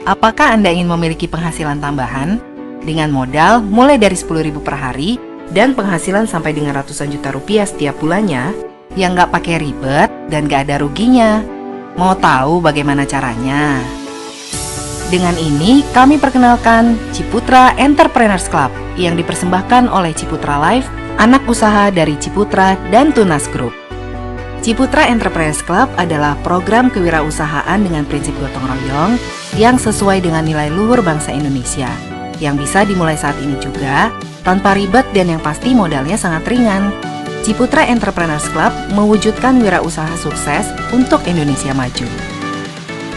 Apakah Anda ingin memiliki penghasilan tambahan dengan modal mulai dari 10.000 per hari dan penghasilan sampai dengan ratusan juta rupiah setiap bulannya yang nggak pakai ribet dan nggak ada ruginya? Mau tahu bagaimana caranya? Dengan ini kami perkenalkan Ciputra Entrepreneurs Club yang dipersembahkan oleh Ciputra Life, anak usaha dari Ciputra dan Tunas Group. Ciputra Entrepreneurs Club adalah program kewirausahaan dengan prinsip gotong royong yang sesuai dengan nilai luhur bangsa Indonesia, yang bisa dimulai saat ini juga tanpa ribet dan yang pasti modalnya sangat ringan. Ciputra Entrepreneurs Club mewujudkan wirausaha sukses untuk Indonesia maju.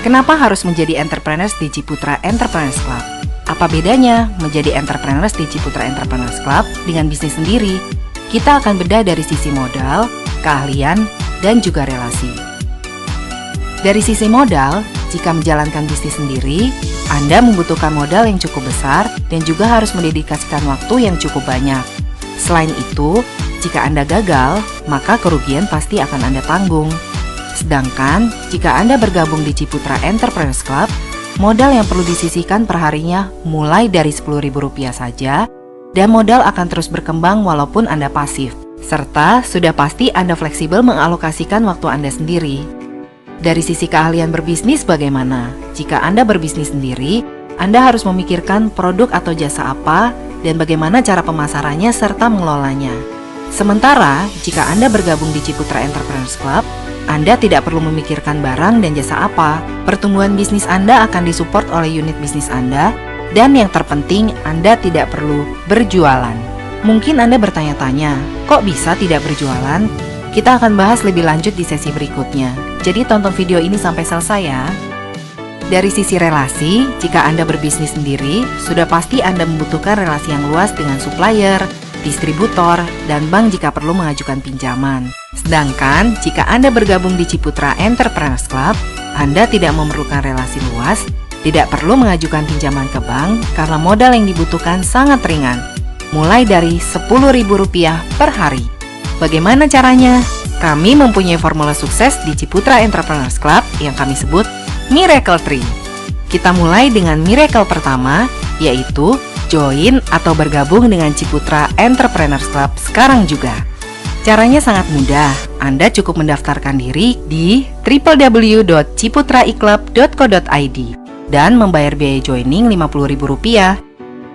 Kenapa harus menjadi entrepreneurs di Ciputra Entrepreneurs Club? Apa bedanya menjadi entrepreneurs di Ciputra Entrepreneurs Club dengan bisnis sendiri? Kita akan bedah dari sisi modal, keahlian, dan juga relasi. Dari sisi modal, jika menjalankan bisnis sendiri, Anda membutuhkan modal yang cukup besar dan juga harus mendedikasikan waktu yang cukup banyak. Selain itu, jika Anda gagal, maka kerugian pasti akan Anda tanggung. Sedangkan, jika Anda bergabung di Ciputra Entrepreneurs Club, modal yang perlu disisihkan perharinya mulai dari Rp10.000 saja, dan modal akan terus berkembang walaupun Anda pasif. Serta sudah pasti Anda fleksibel mengalokasikan waktu Anda sendiri. Dari sisi keahlian berbisnis bagaimana? Jika Anda berbisnis sendiri, Anda harus memikirkan produk atau jasa apa dan bagaimana cara pemasarannya serta mengelolanya. Sementara, jika Anda bergabung di Ciputra Entrepreneurs Club, Anda tidak perlu memikirkan barang dan jasa apa. Pertumbuhan bisnis Anda akan disupport oleh unit bisnis Anda, dan yang terpenting Anda tidak perlu berjualan. Mungkin Anda bertanya-tanya, kok bisa tidak berjualan? Kita akan bahas lebih lanjut di sesi berikutnya. Jadi tonton video ini sampai selesai ya. Dari sisi relasi, jika Anda berbisnis sendiri, sudah pasti Anda membutuhkan relasi yang luas dengan supplier, distributor, dan bank jika perlu mengajukan pinjaman. Sedangkan, jika Anda bergabung di Ciputra Entrepreneurs Club, Anda tidak memerlukan relasi luas, tidak perlu mengajukan pinjaman ke bank karena modal yang dibutuhkan sangat ringan, mulai dari Rp10.000 per hari. Bagaimana caranya? Kami mempunyai formula sukses di Ciputra Entrepreneurs Club yang kami sebut Miracle Tree. Kita mulai dengan miracle pertama, yaitu join atau bergabung dengan Ciputra Entrepreneurs Club sekarang juga. Caranya sangat mudah. Anda cukup mendaftarkan diri di www.ciputraiclub.co.id dan membayar biaya joining Rp50.000.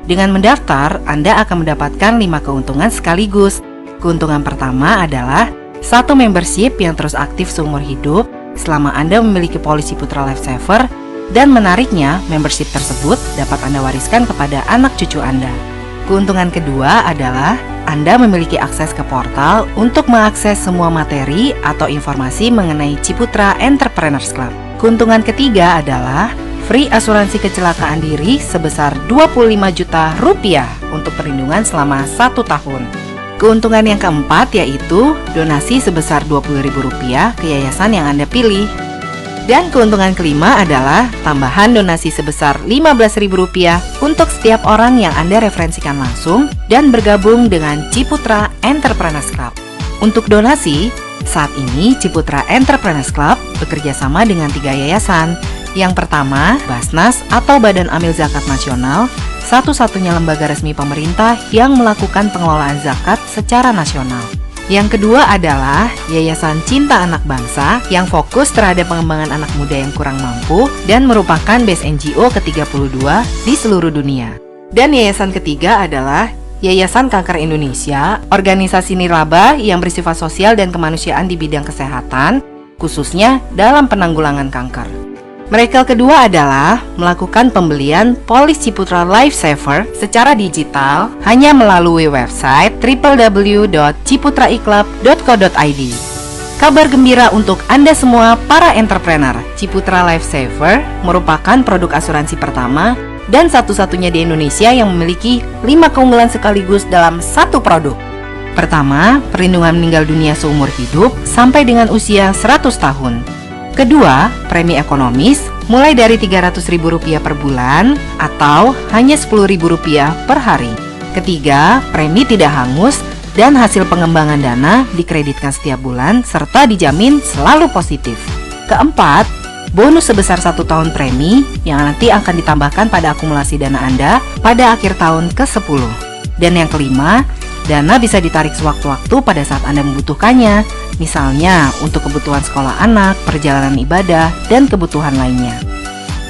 Dengan mendaftar, Anda akan mendapatkan 5 keuntungan sekaligus. Keuntungan pertama adalah 1 membership yang terus aktif seumur hidup selama Anda memiliki polis Ciputra Lifesaver, dan menariknya, membership tersebut dapat Anda wariskan kepada anak cucu Anda. Keuntungan kedua adalah Anda memiliki akses ke portal untuk mengakses semua materi atau informasi mengenai Ciputra Entrepreneurs Club. Keuntungan ketiga adalah free asuransi kecelakaan diri sebesar Rp25 juta untuk perlindungan selama 1 tahun. Keuntungan yang keempat yaitu donasi sebesar Rp20.000 ke yayasan yang Anda pilih. Dan keuntungan kelima adalah tambahan donasi sebesar Rp15.000 untuk setiap orang yang Anda referensikan langsung dan bergabung dengan Ciputra Entrepreneurs Club. Untuk donasi, saat ini Ciputra Entrepreneurs Club bekerja sama dengan 3 yayasan. Yang pertama, Basnas atau Badan Amil Zakat Nasional, satu-satunya lembaga resmi pemerintah yang melakukan pengelolaan zakat secara nasional. Yang kedua adalah Yayasan Cinta Anak Bangsa yang fokus terhadap pengembangan anak muda yang kurang mampu dan merupakan base NGO ke-32 di seluruh dunia. Dan yayasan ketiga adalah Yayasan Kanker Indonesia, organisasi nirlaba yang bersifat sosial dan kemanusiaan di bidang kesehatan, khususnya dalam penanggulangan kanker. Miracle kedua adalah melakukan pembelian polis Ciputra Lifesaver secara digital hanya melalui website www.ciputraiclub.co.id. Kabar gembira untuk Anda semua para entrepreneur. Ciputra Lifesaver merupakan produk asuransi pertama dan satu-satunya di Indonesia yang memiliki 5 keunggulan sekaligus dalam satu produk. Pertama, perlindungan meninggal dunia seumur hidup sampai dengan usia 100 tahun. Kedua, premi ekonomis mulai dari Rp300.000 per bulan atau hanya Rp10.000 per hari. Ketiga, premi tidak hangus dan hasil pengembangan dana dikreditkan setiap bulan serta dijamin selalu positif. Keempat, bonus sebesar 1 tahun premi yang nanti akan ditambahkan pada akumulasi dana Anda pada akhir tahun ke-10. Dan yang kelima, dana bisa ditarik sewaktu-waktu pada saat Anda membutuhkannya, misalnya untuk kebutuhan sekolah anak, perjalanan ibadah, dan kebutuhan lainnya.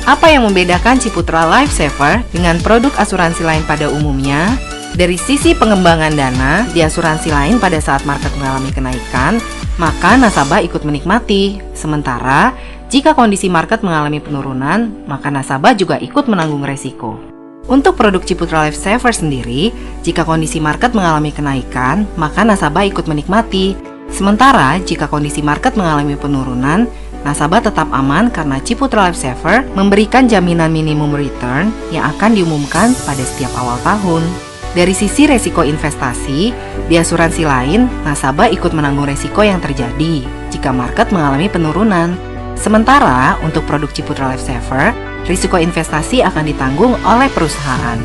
Apa yang membedakan Ciputra Life Saver dengan produk asuransi lain pada umumnya? Dari sisi pengembangan dana, di asuransi lain pada saat market mengalami kenaikan, maka nasabah ikut menikmati. Sementara, jika kondisi market mengalami penurunan, maka nasabah juga ikut menanggung resiko. Untuk produk Ciputra Life Saver sendiri, jika kondisi market mengalami kenaikan, maka nasabah ikut menikmati. Sementara, jika kondisi market mengalami penurunan, nasabah tetap aman karena Ciputra Life Saver memberikan jaminan minimum return yang akan diumumkan pada setiap awal tahun. Dari sisi resiko investasi, di asuransi lain, nasabah ikut menanggung resiko yang terjadi jika market mengalami penurunan. Sementara, untuk produk Ciputra Life Saver, risiko investasi akan ditanggung oleh perusahaan.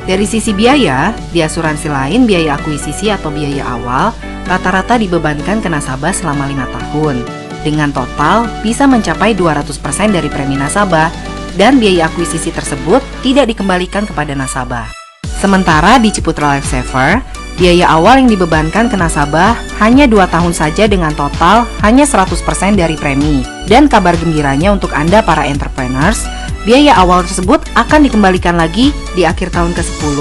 Dari sisi biaya, di asuransi lain biaya akuisisi atau biaya awal rata-rata dibebankan ke nasabah selama 5 tahun. Dengan total bisa mencapai 200% dari premi nasabah dan biaya akuisisi tersebut tidak dikembalikan kepada nasabah. Sementara di Ciputra Life Saver, biaya awal yang dibebankan ke nasabah hanya 2 tahun saja dengan total hanya 100% dari premi. Dan kabar gembiranya untuk Anda para entrepreneurs, biaya awal tersebut akan dikembalikan lagi di akhir tahun ke-10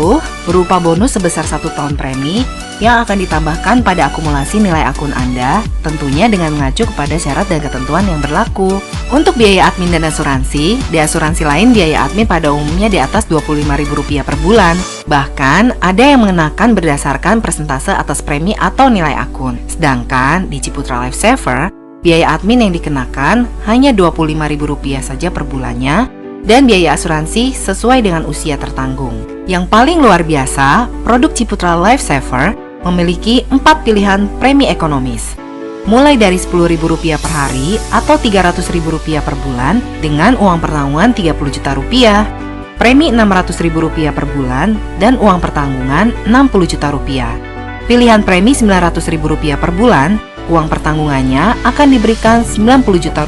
berupa bonus sebesar 1 tahun premi yang akan ditambahkan pada akumulasi nilai akun Anda, tentunya dengan mengacu kepada syarat dan ketentuan yang berlaku. Untuk biaya admin dan asuransi, di asuransi lain biaya admin pada umumnya di atas Rp25.000 per bulan. Bahkan ada yang mengenakan berdasarkan persentase atas premi atau nilai akun. Sedangkan di Ciputra Life Saver, biaya admin yang dikenakan hanya Rp25.000 saja per bulannya, dan biaya asuransi sesuai dengan usia tertanggung. Yang paling luar biasa, produk Ciputra Life Saver memiliki 4 pilihan premi ekonomis, mulai dari Rp10.000 per hari atau Rp300.000 per bulan dengan uang pertanggungan Rp30 juta, premi Rp600.000 per bulan dan uang pertanggungan Rp60 juta. Pilihan premi Rp900.000 per bulan, uang pertanggungannya akan diberikan Rp90 juta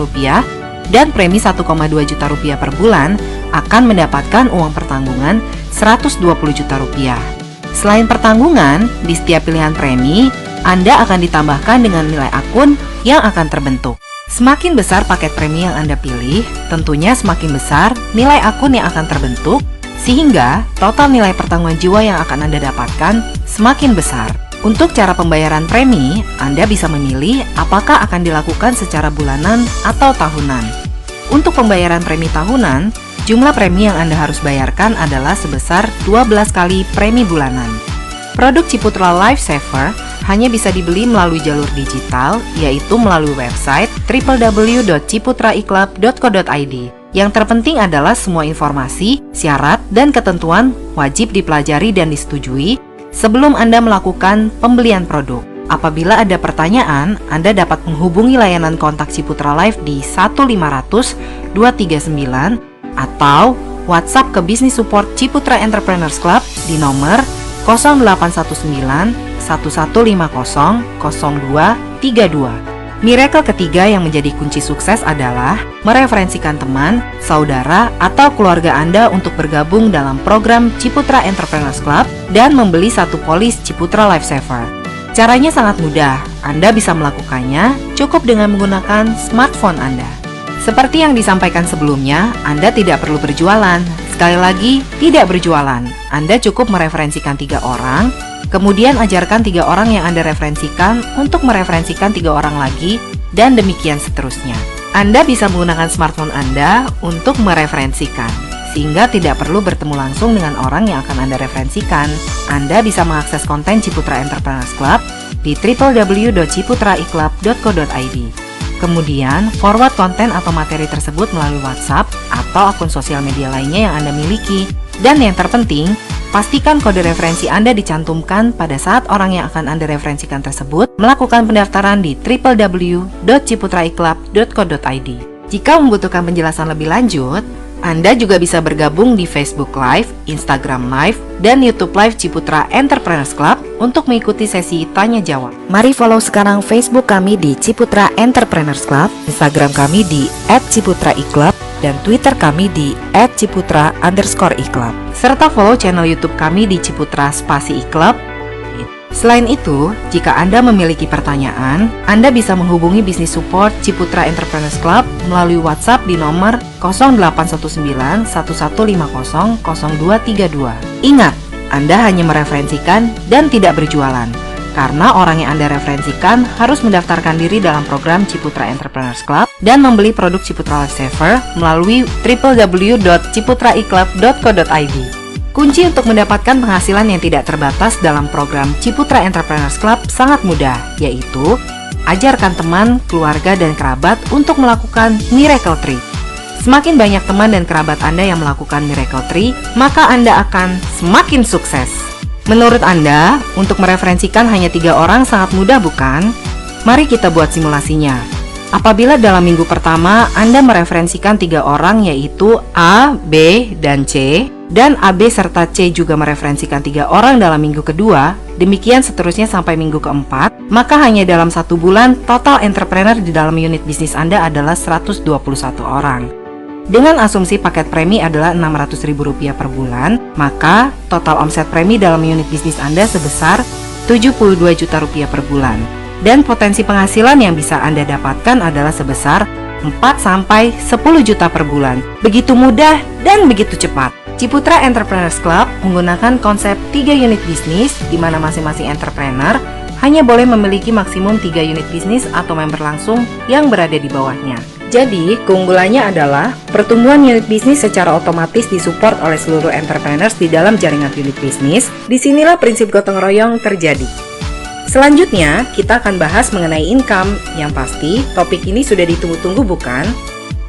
dan premi Rp1,2 juta per bulan akan mendapatkan uang pertanggungan Rp120 juta. Selain pertanggungan, di setiap pilihan premi, Anda akan ditambahkan dengan nilai akun yang akan terbentuk. Semakin besar paket premi yang Anda pilih, tentunya semakin besar nilai akun yang akan terbentuk, sehingga total nilai pertanggungan jiwa yang akan Anda dapatkan semakin besar. Untuk cara pembayaran premi, Anda bisa memilih apakah akan dilakukan secara bulanan atau tahunan. Untuk pembayaran premi tahunan, jumlah premi yang Anda harus bayarkan adalah sebesar 12 kali premi bulanan. Produk Ciputra Life Saver hanya bisa dibeli melalui jalur digital, yaitu melalui website www.ciputraiklub.co.id. Yang terpenting adalah semua informasi, syarat, dan ketentuan wajib dipelajari dan disetujui sebelum Anda melakukan pembelian produk. Apabila ada pertanyaan, Anda dapat menghubungi layanan kontak Ciputra Life di 1-500-239 atau WhatsApp ke Business Support Ciputra Entrepreneurs Club di nomor 0819-1150-0232. Miracle ketiga yang menjadi kunci sukses adalah mereferensikan teman, saudara, atau keluarga Anda untuk bergabung dalam program Ciputra Entrepreneurs Club dan membeli 1 polis Ciputra Life Saver. Caranya sangat mudah, Anda bisa melakukannya cukup dengan menggunakan smartphone Anda. Seperti yang disampaikan sebelumnya, Anda tidak perlu berjualan. Sekali lagi, tidak berjualan. Anda cukup mereferensikan 3 orang, kemudian ajarkan 3 orang yang Anda referensikan untuk mereferensikan 3 orang lagi, dan demikian seterusnya. Anda bisa menggunakan smartphone Anda untuk mereferensikan, sehingga tidak perlu bertemu langsung dengan orang yang akan Anda referensikan. Anda bisa mengakses konten Ciputra Entrepreneurs Club di www.ciputraiklub.co.id. Kemudian, forward konten atau materi tersebut melalui WhatsApp atau akun sosial media lainnya yang Anda miliki. Dan yang terpenting, pastikan kode referensi Anda dicantumkan pada saat orang yang akan Anda referensikan tersebut melakukan pendaftaran di www.ciputraiklub.co.id. Jika membutuhkan penjelasan lebih lanjut, Anda juga bisa bergabung di Facebook Live, Instagram Live, dan YouTube Live Ciputra Entrepreneurs Club untuk mengikuti sesi tanya jawab. Mari follow sekarang Facebook kami di Ciputra Entrepreneurs Club, Instagram kami di @ciputraiklub, dan Twitter kami di @ciputra_iklub. Serta follow channel YouTube kami di Ciputra Spasi Iklub. Selain itu, jika Anda memiliki pertanyaan, Anda bisa menghubungi Business Support Ciputra Entrepreneurs Club melalui WhatsApp di nomor 0819 1150 0232. Ingat, Anda hanya mereferensikan dan tidak berjualan, karena orang yang Anda referensikan harus mendaftarkan diri dalam program Ciputra Entrepreneurs Club dan membeli produk Ciputra Lifesaver melalui www.ciputraiklub.co.id. Kunci untuk mendapatkan penghasilan yang tidak terbatas dalam program Ciputra Entrepreneurs Club sangat mudah, yaitu ajarkan teman, keluarga, dan kerabat untuk melakukan Miracle Tree. Semakin banyak teman dan kerabat Anda yang melakukan Miracle Tree, maka Anda akan semakin sukses. Menurut Anda, untuk mereferensikan hanya 3 orang sangat mudah bukan? Mari kita buat simulasinya. Apabila dalam minggu pertama Anda mereferensikan 3 orang yaitu A, B, dan C, dan AB serta C juga mereferensikan 3 orang dalam minggu kedua, demikian seterusnya sampai minggu keempat, maka hanya dalam 1 bulan total entrepreneur di dalam unit bisnis Anda adalah 121 orang. Dengan asumsi paket premi adalah Rp600.000 per bulan, maka total omset premi dalam unit bisnis Anda sebesar Rp72 juta per bulan. Dan potensi penghasilan yang bisa Anda dapatkan adalah sebesar 4-10 juta per bulan. Begitu mudah dan begitu cepat. Ciputra Entrepreneurs Club menggunakan konsep 3 unit bisnis di mana masing-masing entrepreneur hanya boleh memiliki maksimum 3 unit bisnis atau member langsung yang berada di bawahnya. Jadi, keunggulannya adalah pertumbuhan unit bisnis secara otomatis disupport oleh seluruh entrepreneurs di dalam jaringan unit bisnis. Disinilah prinsip gotong royong terjadi. Selanjutnya, kita akan bahas mengenai income. Yang pasti, topik ini sudah ditunggu-tunggu bukan?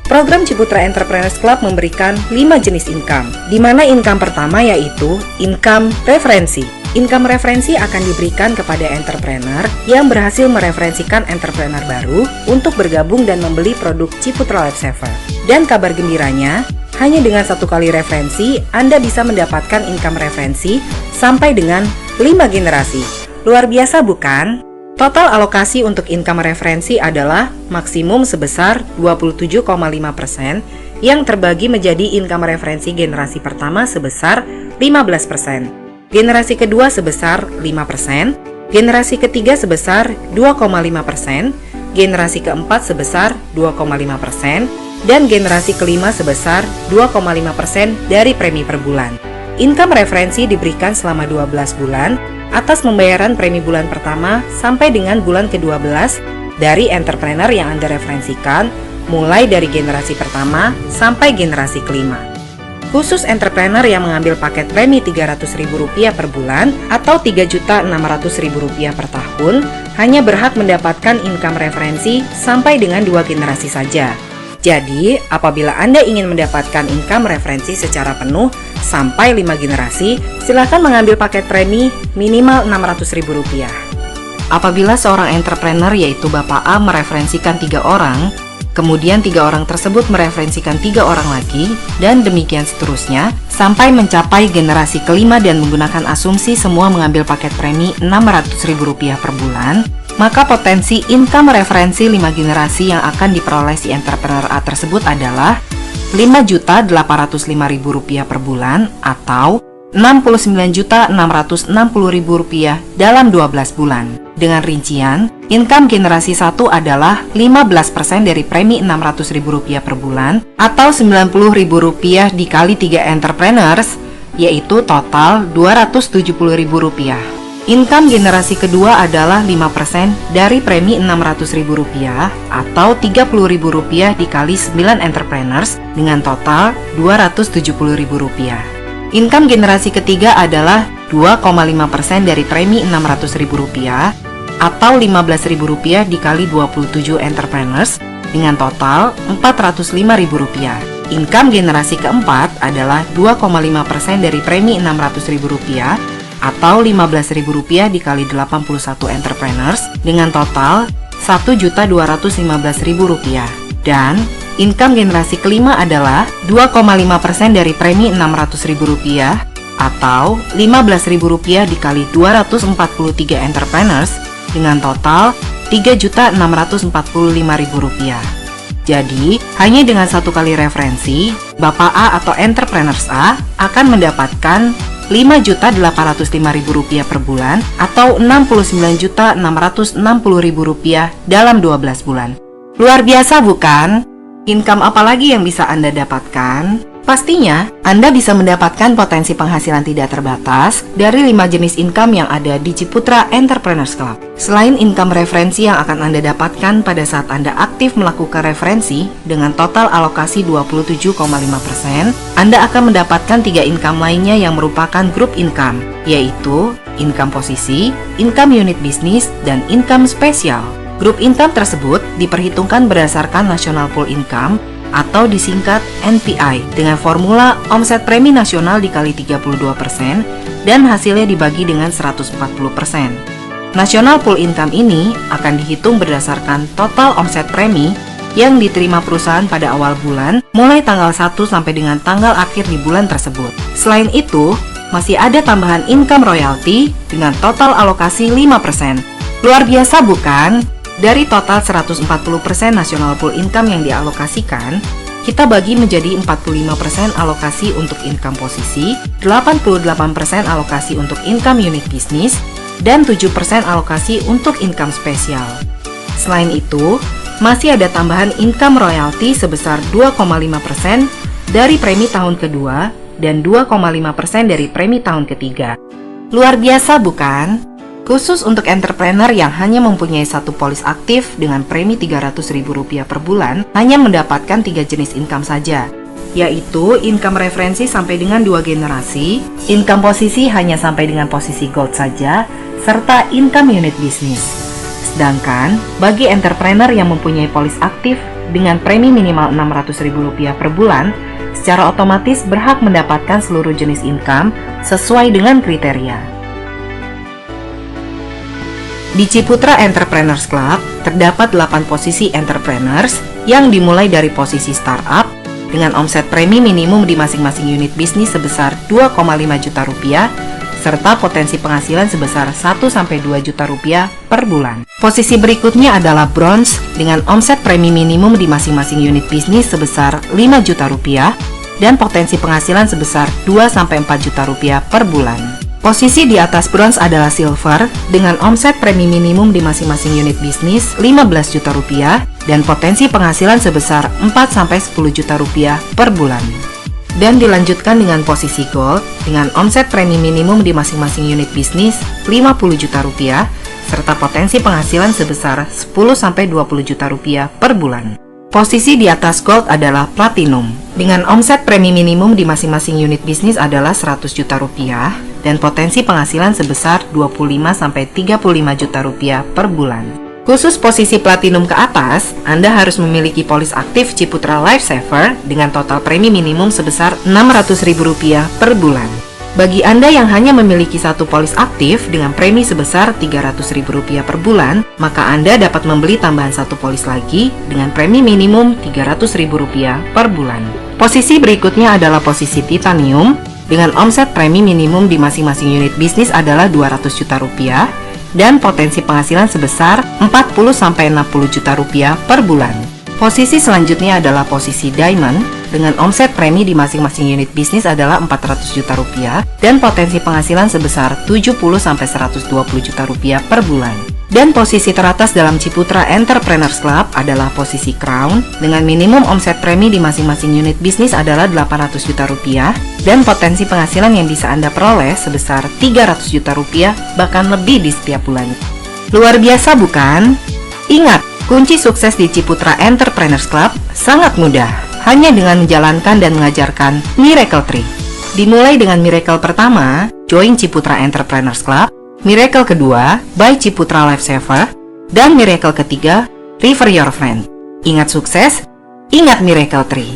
Program Ciputra Entrepreneurs Club memberikan 5 jenis income, di mana income pertama yaitu income referensi. Income referensi akan diberikan kepada entrepreneur yang berhasil mereferensikan entrepreneur baru untuk bergabung dan membeli produk Ciputra Lifesaver. Dan kabar gembiranya, hanya dengan 1 kali referensi, Anda bisa mendapatkan income referensi sampai dengan 5 generasi. Luar biasa bukan? Total alokasi untuk income referensi adalah maksimum sebesar 27,5% yang terbagi menjadi income referensi generasi pertama sebesar 15%, generasi kedua sebesar 5%, generasi ketiga sebesar 2,5%, generasi keempat sebesar 2,5%, dan generasi kelima sebesar 2,5% dari premi per bulan. Income referensi diberikan selama 12 bulan atas pembayaran premi bulan pertama sampai dengan bulan ke-12 dari entrepreneur yang Anda referensikan, mulai dari generasi pertama sampai generasi kelima. Khusus entrepreneur yang mengambil paket premi Rp300.000 per bulan atau Rp3.600.000 per tahun hanya berhak mendapatkan income referensi sampai dengan 2 generasi saja. Jadi, apabila Anda ingin mendapatkan income referensi secara penuh sampai 5 generasi, silakan mengambil paket premi minimal Rp600.000. Apabila seorang entrepreneur yaitu Bapak A mereferensikan 3 orang, kemudian 3 orang tersebut mereferensikan 3 orang lagi, dan demikian seterusnya, sampai mencapai generasi kelima dan menggunakan asumsi semua mengambil paket premi Rp600.000 per bulan, maka potensi income referensi 5 generasi yang akan diperoleh si entrepreneur A tersebut adalah Rp5.805.000 per bulan atau Rp69.660.000 dalam 12 bulan. Dengan rincian, income generasi 1 adalah 15% dari premi Rp600.000 per bulan atau Rp90.000 dikali 3 entrepreneurs, yaitu total Rp270.000. Income generasi kedua adalah 5% dari premi Rp600.000 atau Rp30.000 dikali 9 entrepreneurs dengan total Rp270.000. Income generasi ketiga adalah 2,5% dari premi Rp600.000 atau Rp15.000 dikali 27 entrepreneurs dengan total Rp405.000. income generasi keempat adalah 2,5% dari premi Rp600.000 atau Rp15.000 dikali 81 entrepreneurs dengan total Rp1.215.000. Dan income generasi kelima adalah 2,5% dari premi Rp600.000 atau Rp15.000 dikali 243 entrepreneurs dengan total Rp3.645.000. Jadi, hanya dengan satu kali referensi, Bapak A atau entrepreneurs A akan mendapatkan Rp5.805.000 per bulan atau Rp69.660.000 dalam 12 bulan. Luar biasa bukan? Income apa lagi yang bisa Anda dapatkan? Pastinya, Anda bisa mendapatkan potensi penghasilan tidak terbatas dari 5 jenis income yang ada di Ciputra Entrepreneurs Club. Selain income referensi yang akan Anda dapatkan pada saat Anda aktif melakukan referensi dengan total alokasi 27,5%, Anda akan mendapatkan 3 income lainnya yang merupakan grup income, yaitu income posisi, income unit bisnis, dan income spesial. Grup income tersebut diperhitungkan berdasarkan National Pool Income atau disingkat NPI dengan formula omset premi nasional dikali 32% dan hasilnya dibagi dengan 140%. National Pool Income ini akan dihitung berdasarkan total omset premi yang diterima perusahaan pada awal bulan mulai tanggal 1 sampai dengan tanggal akhir di bulan tersebut. Selain itu, masih ada tambahan income royalty dengan total alokasi 5%. Luar biasa bukan? Dari total 140% National Pool Income yang dialokasikan, kita bagi menjadi 45% alokasi untuk income posisi, 88% alokasi untuk income unit bisnis, dan 7% alokasi untuk income spesial. Selain itu, masih ada tambahan income royalty sebesar 2,5% dari premi tahun kedua dan 2,5% dari premi tahun ketiga. Luar biasa bukan? Khusus untuk entrepreneur yang hanya mempunyai satu polis aktif dengan premi Rp300.000 per bulan, hanya mendapatkan 3 jenis income saja, yaitu income referensi sampai dengan 2 generasi, income posisi hanya sampai dengan posisi gold saja, serta income unit bisnis. Sedangkan, bagi entrepreneur yang mempunyai polis aktif dengan premi minimal Rp600.000 per bulan, secara otomatis berhak mendapatkan seluruh jenis income sesuai dengan kriteria. Di Ciputra Entrepreneurs Club, terdapat 8 posisi entrepreneurs yang dimulai dari posisi startup dengan omset premi minimum di masing-masing unit bisnis sebesar Rp2,5 juta, serta potensi penghasilan sebesar Rp1-2 juta per bulan. Posisi berikutnya adalah bronze dengan omset premi minimum di masing-masing unit bisnis sebesar Rp5 juta dan potensi penghasilan sebesar Rp2-4 juta per bulan. Posisi di atas bronze adalah silver dengan omset premi minimum di masing-masing unit bisnis Rp15 juta dan potensi penghasilan sebesar Rp4-10 juta per bulan. Dan dilanjutkan dengan posisi gold dengan omset premi minimum di masing-masing unit bisnis Rp50 juta serta potensi penghasilan sebesar Rp10-20 juta per bulan. Posisi di atas gold adalah platinum dengan omset premi minimum di masing-masing unit bisnis adalah Rp100 juta dan potensi penghasilan sebesar Rp25-35 juta per bulan. Khusus posisi platinum ke atas, Anda harus memiliki polis aktif Ciputra Lifesaver dengan total premi minimum sebesar Rp600.000 per bulan. Bagi Anda yang hanya memiliki satu polis aktif dengan premi sebesar Rp300.000 per bulan, maka Anda dapat membeli tambahan satu polis lagi dengan premi minimum Rp300.000 per bulan. Posisi berikutnya adalah posisi titanium dengan omset premi minimum di masing-masing unit bisnis adalah Rp200 juta dan potensi penghasilan sebesar Rp40-60 juta per bulan. Posisi selanjutnya adalah posisi diamond dengan omset premi di masing-masing unit bisnis adalah Rp400 juta dan potensi penghasilan sebesar Rp70-120 juta per bulan. Dan posisi teratas dalam Ciputra Entrepreneurs Club adalah posisi crown dengan minimum omset premi di masing-masing unit bisnis adalah Rp800 juta dan potensi penghasilan yang bisa Anda peroleh sebesar Rp300 juta bahkan lebih di setiap bulan. Luar biasa bukan? Ingat, kunci sukses di Ciputra Entrepreneurs Club sangat mudah, hanya dengan menjalankan dan mengajarkan Miracle Tree. Dimulai dengan miracle pertama, join Ciputra Entrepreneurs Club, miracle kedua, buy Ciputra Lifesaver, dan miracle ketiga, refer your friend. Ingat sukses, ingat Miracle Tree.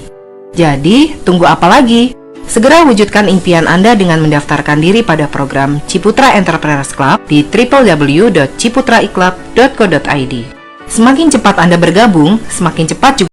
Jadi, tunggu apa lagi? Segera wujudkan impian Anda dengan mendaftarkan diri pada program Ciputra Entrepreneurs Club di www.ciputraiklub.co.id. Semakin cepat Anda bergabung, semakin cepat juga